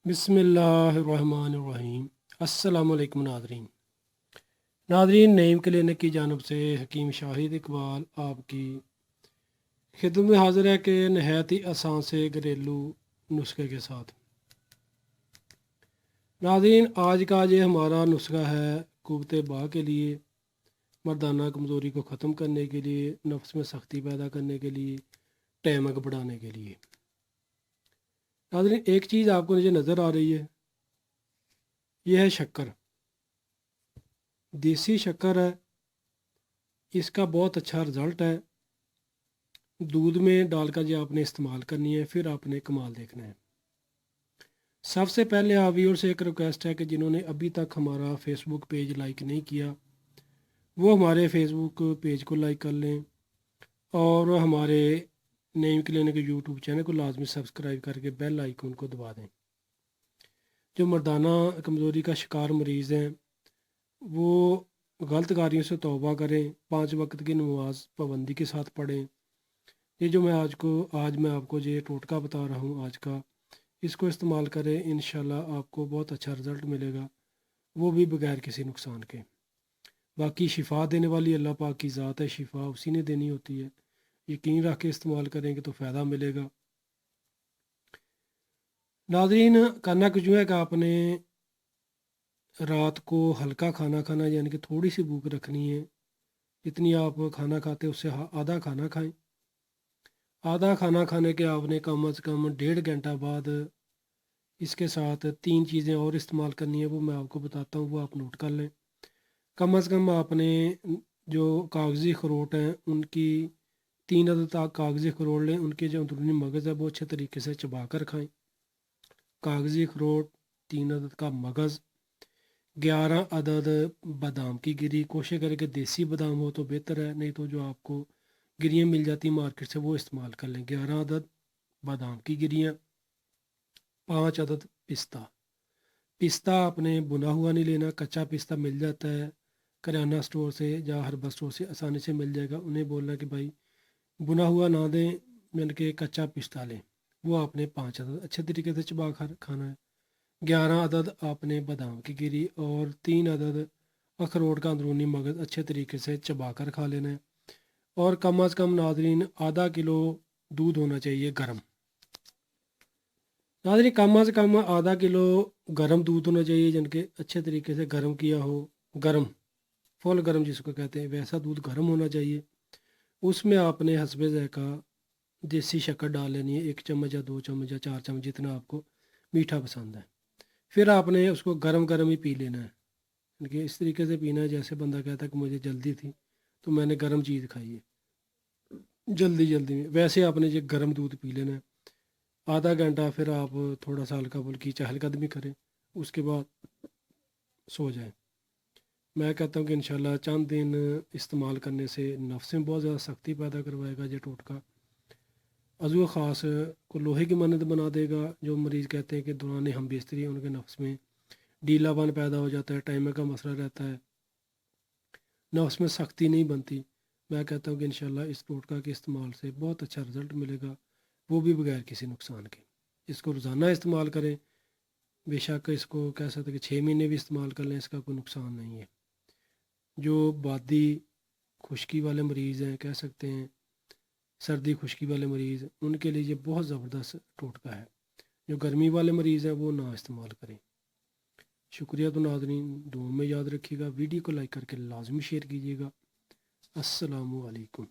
बिस्मिल्लाहिर्रहमानिर्रहीम। अस्सलाम वालेकुम नादरीन, नईम क्लिनिक की जानब से हकीम शाहिद इकबाल आपकी खिदमत में हाजिर है कि नहायत ही आसान से घरेलू नुस्खे के साथ। नादरीन, आज का ये हमारा नुस्खा है कुव्वत बा के लिए, मर्दाना कमज़ोरी को ख़त्म करने के लिए, नफ्स में सख्ती पैदा करने के लिए, टैमक बढ़ाने के लिए। नादरीन, एक चीज़ आपको मुझे नज़र आ रही है, यह है शक्कर। देसी शक्कर है, इसका बहुत अच्छा रिज़ल्ट है। दूध में डालकर जो आपने इस्तेमाल करनी है, फिर आपने कमाल देखना है। सबसे पहले आप व्यूअर से एक रिक्वेस्ट है कि जिन्होंने अभी तक हमारा फेसबुक पेज लाइक नहीं किया, वो हमारे फेसबुक पेज को लाइक कर लें और हमारे नईम क्लिनिक यूट्यूब चैनल को लाजमी सब्सक्राइब करके बेल आइकन को दबा दें। जो मर्दाना कमज़ोरी का शिकार मरीज़ हैं, वो गलत कार्यों से तौबा करें, 5 वक्त की नमाज पाबंदी के साथ पढ़ें। ये जो आज मैं आपको ये टोटका बता रहा हूँ आज का, इसको इस्तेमाल करें, इंशाल्लाह आपको बहुत अच्छा रिज़ल्ट मिलेगा, वो भी बगैर किसी नुकसान के। बाकी शिफा देने वाली अल्लाह पाक की ज़ात है, शिफा उसी ने देनी होती है। यकीन रख के इस्तेमाल करेंगे तो फ़ायदा मिलेगा। नाज़रीन, करना कुछ यूँ है कि आपने रात को हल्का खाना खाना, यानी कि थोड़ी सी भूख रखनी है। जितनी आप खाना खाते हैं उससे आधा खाना खाएं। आधा खाना खाने के आपने कम अज़ कम 1.5 घंटा बाद इसके साथ 3 चीज़ें और इस्तेमाल करनी है, वो मैं आपको बताता हूँ, वो आप नोट कर लें। कम अज़ कम आपने जो कागज़ी अखरोट हैं उनकी 3 अदद कागज़ी अखरोट लें, उनके जो अंदरूनी मगज़ है वो अच्छे तरीके से चबा कर खाएँ। कागज़ी अखरोट, 3 अदद का मगज़, 11 अदद बादाम की गिरी। कोशिश करें कि देसी बादाम हो तो बेहतर है, नहीं तो जो आपको गिरियाँ मिल जाती मार्केट से वो इस्तेमाल कर लें। 11 अदद बादाम की गिरियाँ, 5 अदद पिस्ता। पिस्ता आपने भुना हुआ नहीं लेना, कच्चा पिस्ता मिल जाता है करियाना स्टोर से या हर्बल स्टोर से, आसानी से मिल जाएगा। उन्हें बोलना कि भाई भुना हुआ ना दें, यानी कि कच्चा पिस्ता लें। वो आपने 5 अदद अच्छे तरीके से चबा कर खाना है। 11 अदद आपने बादाम की गिरी और 3 अदद अखरोट का अंदरूनी मगज़ अच्छे तरीके से चबा कर खा लेना है। और कम अज़ कम नादरीन आधा किलो दूध होना चाहिए गर्म। नादरीन, कम अज़ कम आधा किलो गर्म दूध होना चाहिए, जिनके अच्छे तरीके से गर्म किया हो। गर्म, फुल गर्म जिसको कहते हैं, वैसा दूध गर्म होना चाहिए। उसमें आपने हस्बे ज़ायक़ा देसी शक्कर डाल लेनी है, 1 चम्मच या 2 चम्मच या 4 चम्मच, जितना आपको मीठा पसंद है। फिर आपने उसको गर्म गर्म ही पी लेना है। यानी कि इस तरीके से पीना है जैसे बंदा कहता है कि मुझे जल्दी थी तो मैंने गर्म चीज़ खाई है, जल्दी जल्दी में। वैसे आपने ये गर्म दूध पी लेना है। आधा घंटा फिर आप थोड़ा सा हल्का फुल्की चहलकदमी करें, उसके बाद सो जाएं। मैं कहता हूँ कि इंशाल्लाह चंद दिन इस्तेमाल करने से नफ्स में बहुत ज़्यादा सख्ती पैदा करवाएगा ये टोटका। अज़ू ख़ास को लोहे की मानद बना देगा। जो मरीज़ कहते हैं कि दौरान हम बिस्तरी उनके नफ्स में ढीलापन पैदा हो जाता है, टाइम का मसला रहता है, नफ्स में सख्ती नहीं बनती, मैं कहता हूँ कि इंशाल्लाह इस टोटका के इस्तेमाल से बहुत अच्छा रिज़ल्ट मिलेगा, वो भी बगैर किसी नुकसान के। इसको रोज़ाना इस्तेमाल करें। बेशक इसको कह सकते हैं कि 6 महीने भी इस्तेमाल कर लें, इसका कोई नुकसान नहीं है। जो बादी खुश्की वाले मरीज़ हैं, कह सकते हैं सर्दी खुश्की वाले मरीज़, उनके लिए ये बहुत ज़बरदस्त टोटका है। जो गर्मी वाले मरीज़ हैं वो ना इस्तेमाल करें। शुक्रिया। तो नाज़रीन, दुआ में याद रखिएगा, वीडियो को लाइक करके लाजमी शेयर कीजिएगा। अस्सलामु अलैकुम।